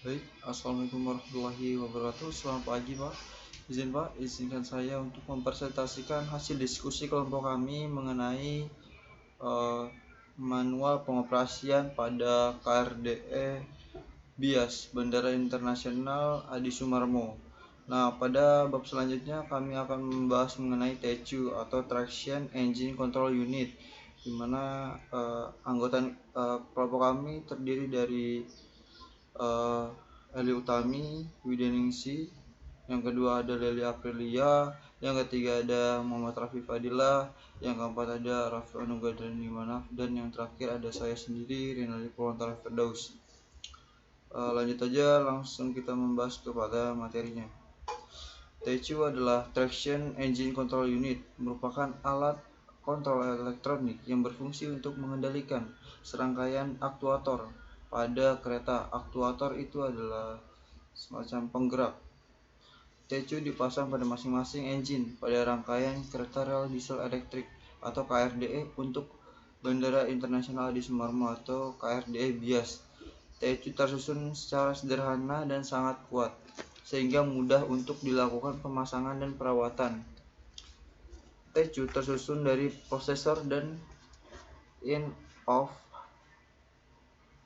Baik, Assalamualaikum warahmatullahi wabarakatuh. Selamat pagi, Pak. Izinkan saya untuk mempresentasikan hasil diskusi kelompok kami mengenai eh, manual pengoperasian pada KRDE BIAS Bandara Internasional Adi Sumarmo. Nah, pada bab selanjutnya kami akan membahas mengenai TECU atau Traction Engine Control Unit, di mana anggota kelompok kami terdiri dari uh, Eli Utami, Wideningsi, yang kedua ada Leli Aprilia, yang ketiga ada Muhammad Rafi Fadila, yang keempat ada Rafi Anugadani Manaf, dan yang terakhir ada saya sendiri, Rinaldi Purwantara Firdaus. Lanjut aja, langsung kita membahas kepada materinya. TECU adalah Traction Engine Control Unit, merupakan alat kontrol elektronik yang berfungsi untuk mengendalikan serangkaian aktuator pada kereta. Aktuator itu adalah semacam penggerak. TECU dipasang pada masing-masing engine pada rangkaian kereta rel diesel elektrik atau KRDE untuk Bandara Internasional Adi Sumarmo atau KRDE BIAS. TECU tersusun secara sederhana dan sangat kuat, sehingga mudah untuk dilakukan pemasangan dan perawatan. TECU tersusun dari prosesor dan in-off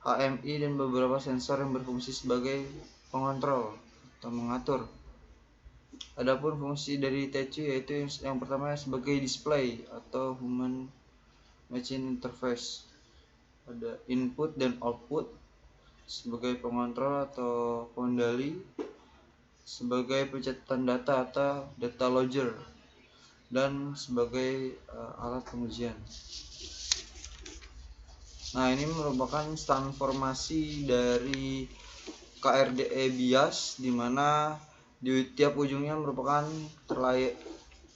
HMI dan beberapa sensor yang berfungsi sebagai pengontrol atau mengatur. Adapun fungsi dari TECU yaitu yang pertama sebagai display atau human machine interface. Ada input dan output sebagai pengontrol atau pengendali, sebagai pencatatan data atau data logger, dan sebagai alat pengujian. Nah, ini merupakan transformasi dari KRDE BIAS, di mana di tiap ujungnya merupakan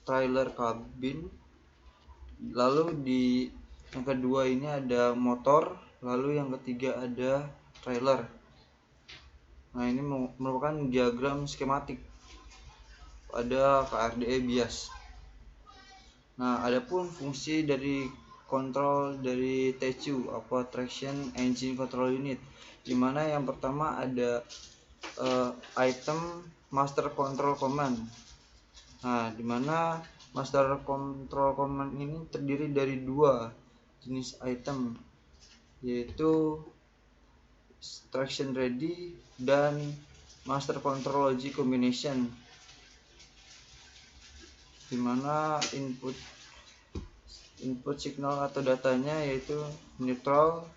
trailer kabin. Lalu di yang kedua ini ada motor, lalu yang ketiga ada trailer. Nah, ini merupakan diagram skematik pada KRDE BIAS. Nah, adapun fungsi dari kontrol dari TECU apa Traction Engine Control Unit, di mana yang pertama ada item Master Control Command. Nah, di mana Master Control Command ini terdiri dari dua jenis item, yaitu Traction Ready dan Master Control Logic Combination, di mana input signal atau datanya yaitu neutral,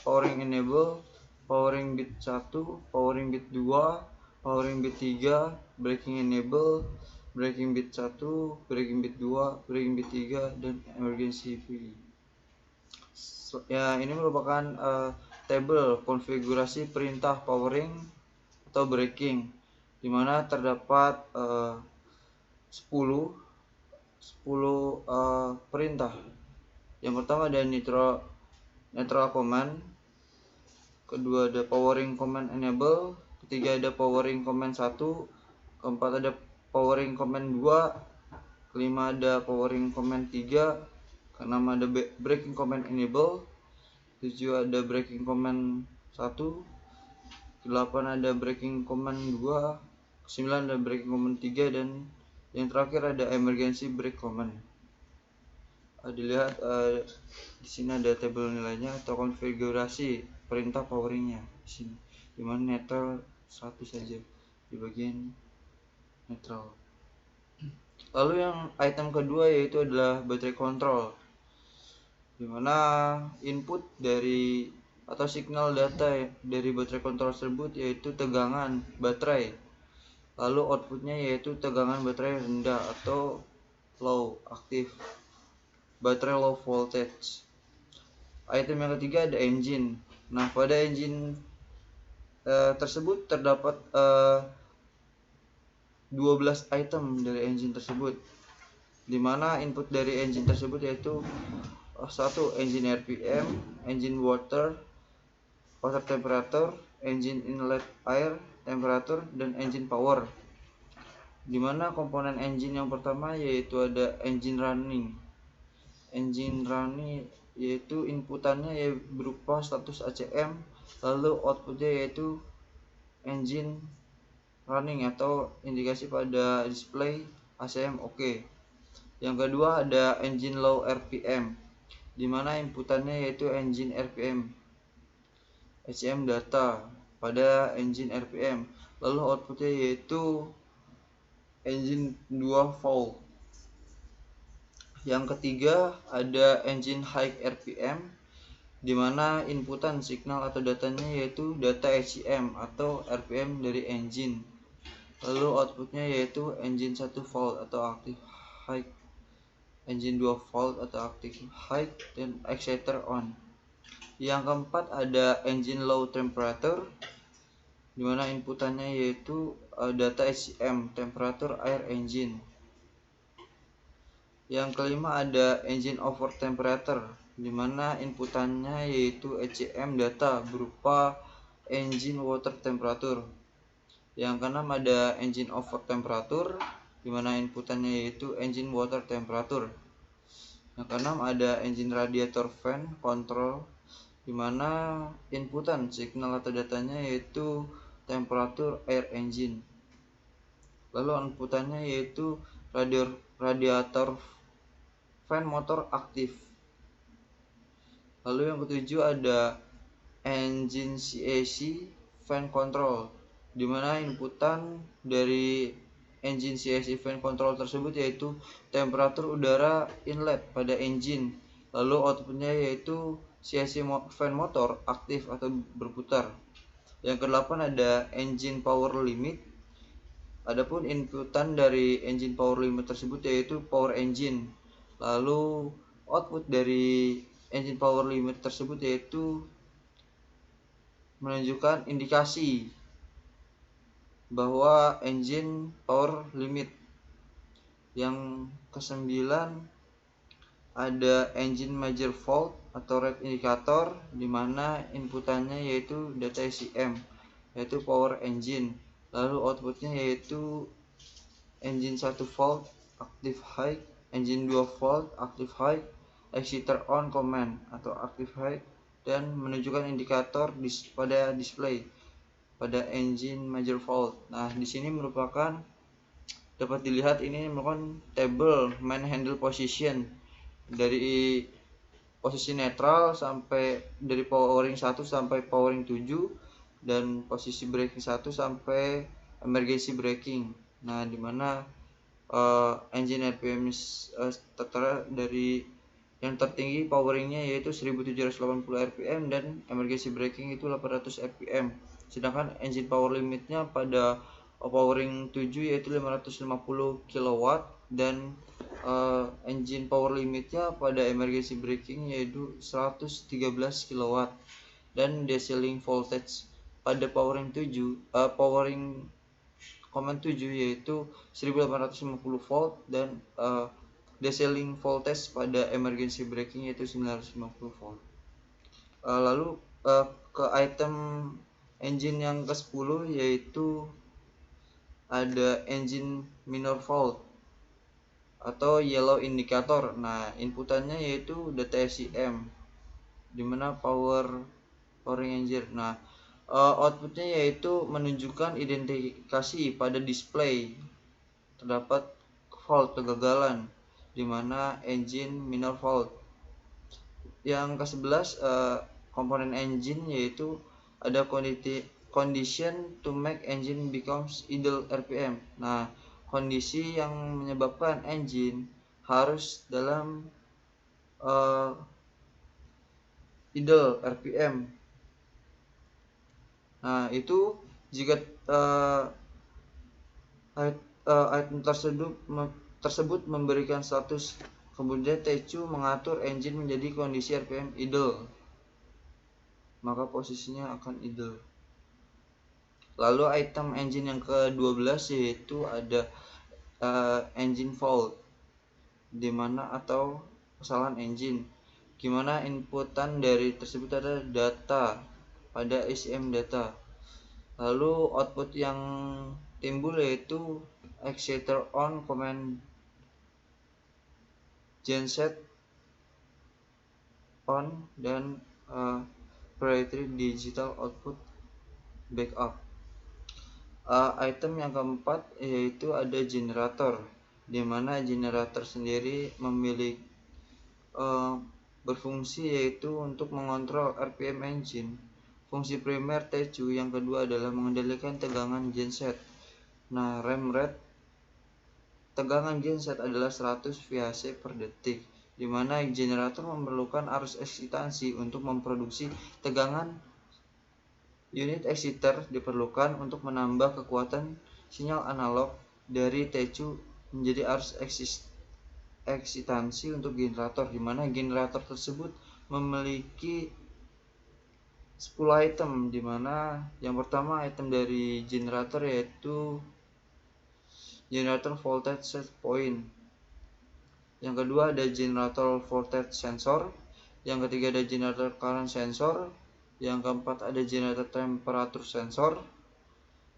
powering enable, powering bit 1, powering bit 2, powering bit 3, braking enable, braking bit 1, braking bit 2, braking bit 3, dan emergency PI. Ya, ini merupakan tabel konfigurasi perintah powering atau braking, di mana terdapat 10 perintah. Yang pertama ada neutral command, kedua ada powering command enable, ketiga ada powering command 1, keempat ada powering command 2, kelima ada powering command 3, keenam ada braking command enable, 7 ada braking command 1, 8 ada braking command 2, 9 ada braking command 3, dan yang terakhir ada emergency brake command. Dilihat di sini ada tabel nilainya atau konfigurasi perintah poweringnya di sini, dimana netral 100 saja di bagian netral. Lalu yang item kedua yaitu adalah battery control, dimana input dari atau signal data dari battery control tersebut yaitu tegangan baterai, lalu outputnya yaitu tegangan baterai rendah atau low aktif, baterai low voltage. Item yang ketiga ada engine. Nah, pada engine tersebut terdapat 12 item dari engine tersebut, dimana input dari engine tersebut yaitu 1. Engine RPM, engine water temperature, engine inlet air temperature, dan engine power. Dimana komponen engine yang pertama yaitu ada engine running yaitu inputannya ya berupa status ACM, lalu outputnya yaitu engine running atau indikasi pada display ACM oke. Yang kedua ada engine low RPM, di mana inputannya yaitu engine RPM, ACM data pada engine RPM, lalu outputnya yaitu engine 2 volt. Yang ketiga ada engine high RPM, di mana inputan signal atau datanya yaitu data ACM atau RPM dari engine, lalu outputnya yaitu engine 1 volt atau active high, engine 2 volt atau active high, dan exciter on. Yang keempat ada engine low temperature, di mana inputannya yaitu data ACM, temperatur air engine. Yang kelima ada engine over temperature, di mana inputannya yaitu ECM data berupa engine water temperature. Yang keenam ada engine over temperature, di mana inputannya yaitu engine water temperature. Yang keenam ada engine radiator fan control, di mana inputan signal atau datanya yaitu temperatur air engine. Lalu inputannya yaitu radiator fan motor aktif. Lalu yang ketujuh ada engine CAC fan control, di mana inputan dari engine CAC fan control tersebut yaitu temperatur udara inlet pada engine, lalu outputnya yaitu CAC fan motor aktif atau berputar. Yang kedelapan ada engine power limit. Adapun inputan dari engine power limit tersebut yaitu power engine, lalu output dari engine power limit tersebut yaitu menunjukkan indikasi bahwa engine power limit. Yang kesembilan ada engine major fault atau red indicator, di mana inputannya yaitu data ACM yaitu power engine, lalu outputnya yaitu engine 1 volt active high, engine 2 volt active high, exciter on command atau active high, dan menunjukkan indikator pada display pada engine major fault. Nah, di sini merupakan dapat dilihat ini merupakan table main handle position dari posisi netral sampai dari powering 1 sampai powering 7, dan posisi braking 1 sampai emergency braking. Nah, dimana engine RPM tertera dari yang tertinggi poweringnya yaitu 1780 rpm dan emergency braking itu 800 rpm. Sedangkan engine power limitnya pada powering 7 yaitu 550 kW, dan engine power limitnya pada emergency braking yaitu 113 kW, dan deceiling voltage pada powering 7 powering command 7 yaitu 1850 volt, dan deceiling voltage pada emergency braking yaitu 950 volt. Lalu ke item engine yang ke-10 yaitu ada engine minor fault atau yellow indicator. Nah, inputannya yaitu data ACM, dimana powering engine. Nah, outputnya yaitu menunjukkan identifikasi pada display terdapat fault kegagalan, dimana engine minor fault. Yang ke-11 komponen engine yaitu ada condition to make engine becomes idle RPM. Nah, kondisi yang menyebabkan engine harus dalam idle RPM. Nah, itu jika item tersebut memberikan status, kemudian TCU mengatur engine menjadi kondisi RPM idle, maka posisinya akan idle. Lalu item engine yang ke-12 yaitu ada engine fault, dimana atau kesalahan engine, gimana inputan dari tersebut ada data pada ACM data, lalu output yang timbul yaitu exciter on command genset on dan proprietary digital output backup. Item yang keempat yaitu ada generator, di mana generator sendiri memiliki berfungsi yaitu untuk mengontrol RPM engine. Fungsi primer TCU yang kedua adalah mengendalikan tegangan genset. Nah, rem rate tegangan genset adalah 100 VAC per detik, di mana generator memerlukan arus eksitansi untuk memproduksi tegangan. Unit exciter diperlukan untuk menambah kekuatan sinyal analog dari TCU menjadi arus eksitansi untuk generator, di mana generator tersebut memiliki 10 item, di mana yang pertama item dari generator yaitu generator voltage set point. Yang kedua ada generator voltage sensor. Yang ketiga ada generator current sensor. Yang keempat ada generator temperature sensor.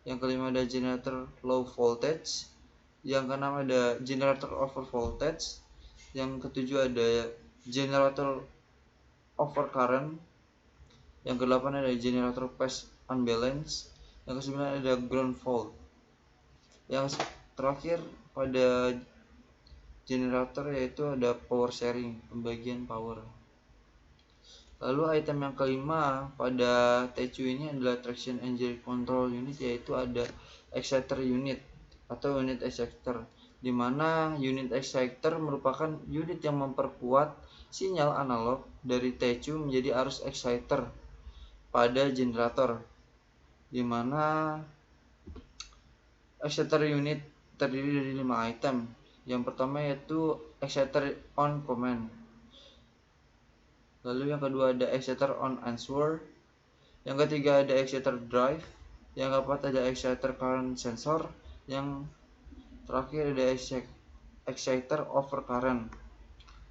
Yang kelima ada generator low voltage. Yang keenam ada generator over voltage. Yang ketujuh ada generator over current. Yang kedelapan ada generator phase unbalance. Yang kesembilan ada ground fault. Yang terakhir pada generator yaitu ada power sharing, pembagian power. Lalu item yang kelima pada TCU ini adalah traction engine control unit, yaitu ada exciter unit atau unit exciter, di mana unit exciter merupakan unit yang memperkuat sinyal analog dari TCU menjadi arus exciter pada generator, di mana exciter unit terdiri dari 5 item. Yang pertama yaitu exciter on command. Lalu yang kedua ada exciter on answer. Yang ketiga ada exciter drive. Yang keempat ada exciter current sensor. Yang terakhir ada exciter over current.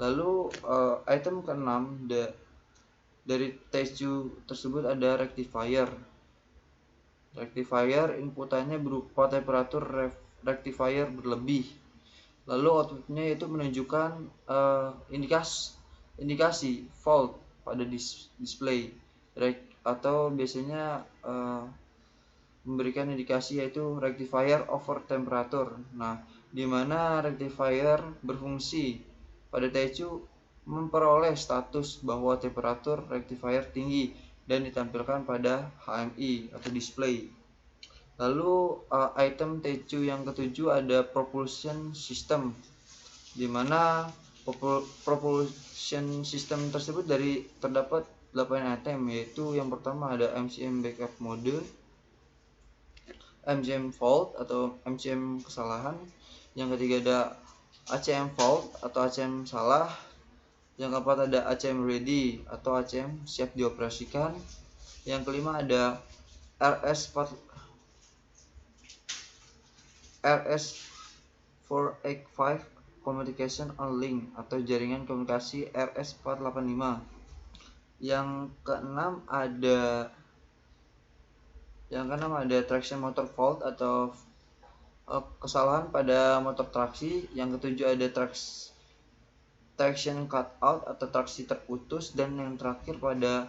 Lalu item keenam dari TCU tersebut ada rectifier. Rectifier inputannya berupa temperatur rectifier berlebih. Lalu outputnya itu menunjukkan indikasi fault pada display, atau biasanya memberikan indikasi yaitu rectifier over temperature. Nah, di mana rectifier berfungsi pada TCU memperoleh status bahwa temperatur rectifier tinggi dan ditampilkan pada HMI atau display. Lalu item TCU yang ketujuh ada propulsion system, di mana propulsion system tersebut terdapat 8 item, yaitu yang pertama ada MCM backup mode, MCM fault atau MCM kesalahan. Yang ketiga ada ACM fault atau ACM salah. Yang keempat ada ACM ready atau ACM siap dioperasikan. Yang kelima ada RS485 communication on link atau jaringan komunikasi RS485. Yang keenam ada traction motor fault atau kesalahan pada motor traksi. Yang ketujuh ada traction cut out atau traksi terputus. Dan yang terakhir pada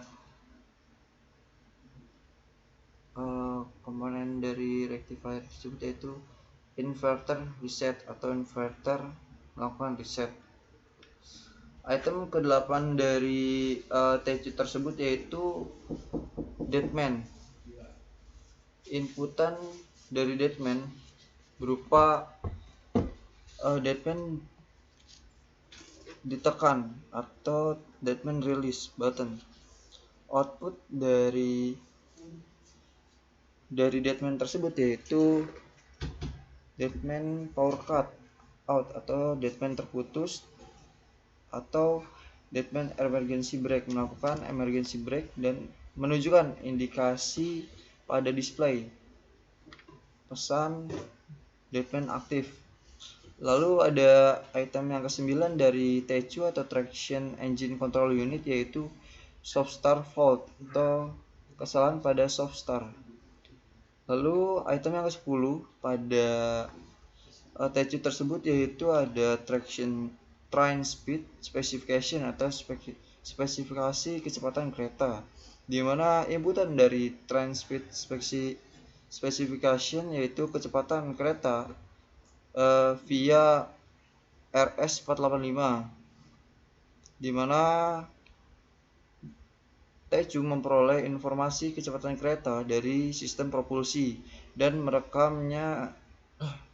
komponen dari rectifier tersebut yaitu inverter reset atau inverter melakukan reset. Item ke-8 dari TCU tersebut yaitu deadman. Inputan dari deadman berupa deadman ditekan atau deadman release button. Output dari deadman tersebut yaitu deadman power cut out atau deadman terputus, atau deadman emergency brake, melakukan emergency brake dan menunjukkan indikasi pada display pesan deadman aktif. Lalu ada item yang ke-9 dari TCU atau traction engine control unit, yaitu soft start fault atau kesalahan pada soft start. Lalu item yang ke-10 pada TCU tersebut yaitu ada train speed specification atau spesifikasi kecepatan kereta, di mana inputan dari train speed specification yaitu kecepatan kereta via RS485, di mana TECU memperoleh informasi kecepatan kereta dari sistem propulsi dan merekamnya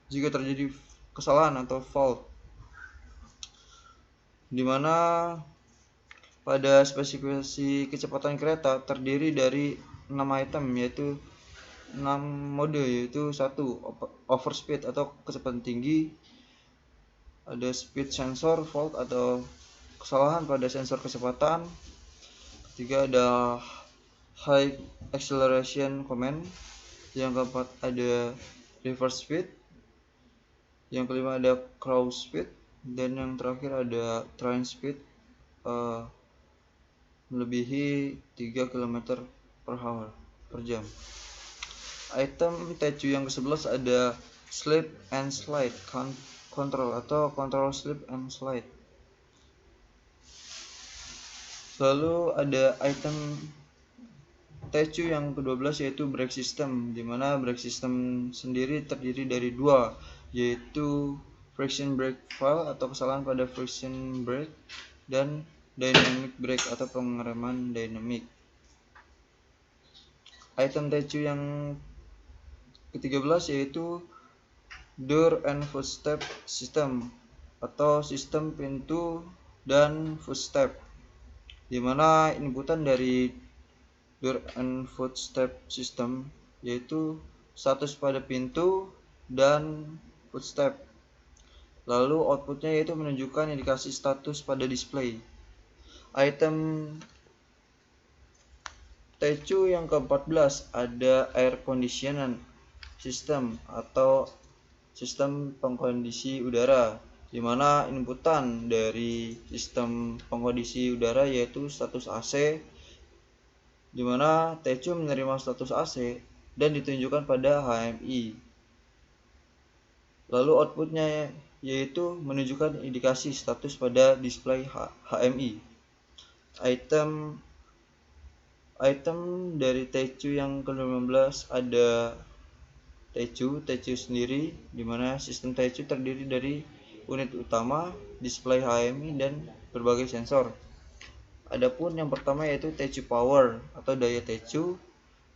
jika terjadi kesalahan atau fault, di mana pada spesifikasi kecepatan kereta terdiri dari 6 item, yaitu 6 mode, yaitu 1. Overspeed atau kecepatan tinggi, ada speed sensor fault atau kesalahan pada sensor kecepatan. Ketiga ada high acceleration command. Yang keempat ada reverse speed. Yang kelima ada cruise speed. Dan yang terakhir ada train speed melebihi 3 km per jam. Item TECU yang ke-11 ada slip and slide control atau control slip and slide. Lalu ada item TECU yang ke-12 yaitu brake system, di mana brake system sendiri terdiri dari 2, yaitu friction brake fail atau kesalahan pada friction brake dan dynamic brake atau pengereman dinamik. Item TECU yang ke-13 yaitu door and footstep system atau sistem pintu dan footstep, di mana inputan dari door and footstep system yaitu status pada pintu dan footstep. Lalu outputnya yaitu menunjukkan indikasi status pada display. Item TECU yang ke-14 ada air conditioning system atau sistem pengkondisi udara, di mana inputan dari sistem pengkondisi udara yaitu status AC, di mana TECU menerima status AC dan ditunjukkan pada HMI. Lalu outputnya yaitu menunjukkan indikasi status pada display HMI. Item dari TECU yang ke-15 ada TECU sendiri, di mana sistem TECU terdiri dari unit utama, display HMI, dan berbagai sensor. Adapun yang pertama yaitu TECU power atau daya TECU,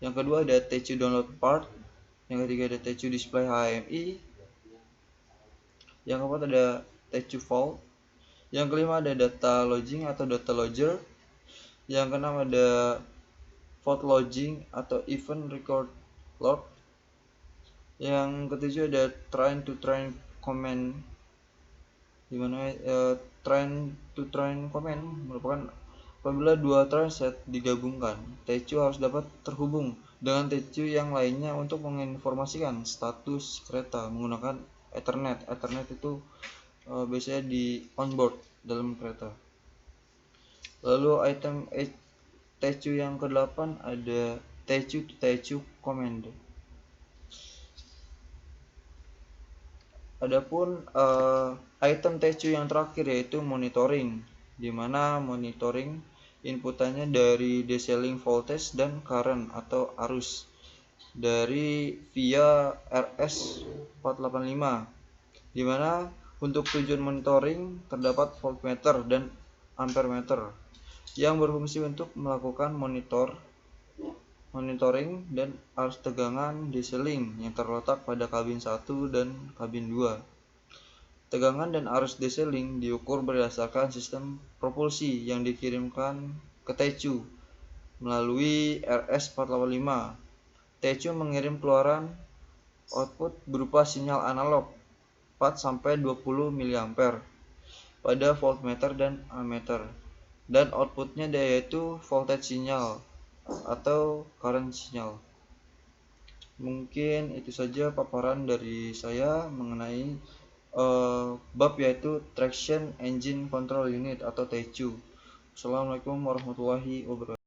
yang kedua ada TECU download part, yang ketiga ada TECU display HMI, yang keempat ada TECU fault, yang kelima ada data logging atau data logger, yang keenam ada fault logging atau event record log, yang ketujuh ada train to train command, di mana train to train command merupakan apabila dua train set digabungkan, TECU harus dapat terhubung dengan TECU yang lainnya untuk menginformasikan status kereta menggunakan Ethernet. Ethernet itu biasanya di onboard dalam kereta. Lalu item TECU yang ke-8 ada TECU to TECU command. Adapun item TECU yang terakhir yaitu monitoring, di mana monitoring inputannya dari decelling voltage dan current atau arus dari via RS485, di mana untuk tujuan monitoring terdapat voltmeter dan ampermeter yang berfungsi untuk melakukan monitoring dan arus tegangan decelling yang terletak pada kabin 1 dan kabin 2. Tegangan dan arus decelling diukur berdasarkan sistem propulsi yang dikirimkan ke TECU melalui RS485. TECU mengirim keluaran output berupa sinyal analog 4-20 mA pada voltmeter dan ammeter, dan outputnya yaitu voltage sinyal atau current sinyal. Mungkin itu saja paparan dari saya mengenai bab yaitu Traction Engine Control Unit atau TECU. Assalamualaikum warahmatullahi wabarakatuh.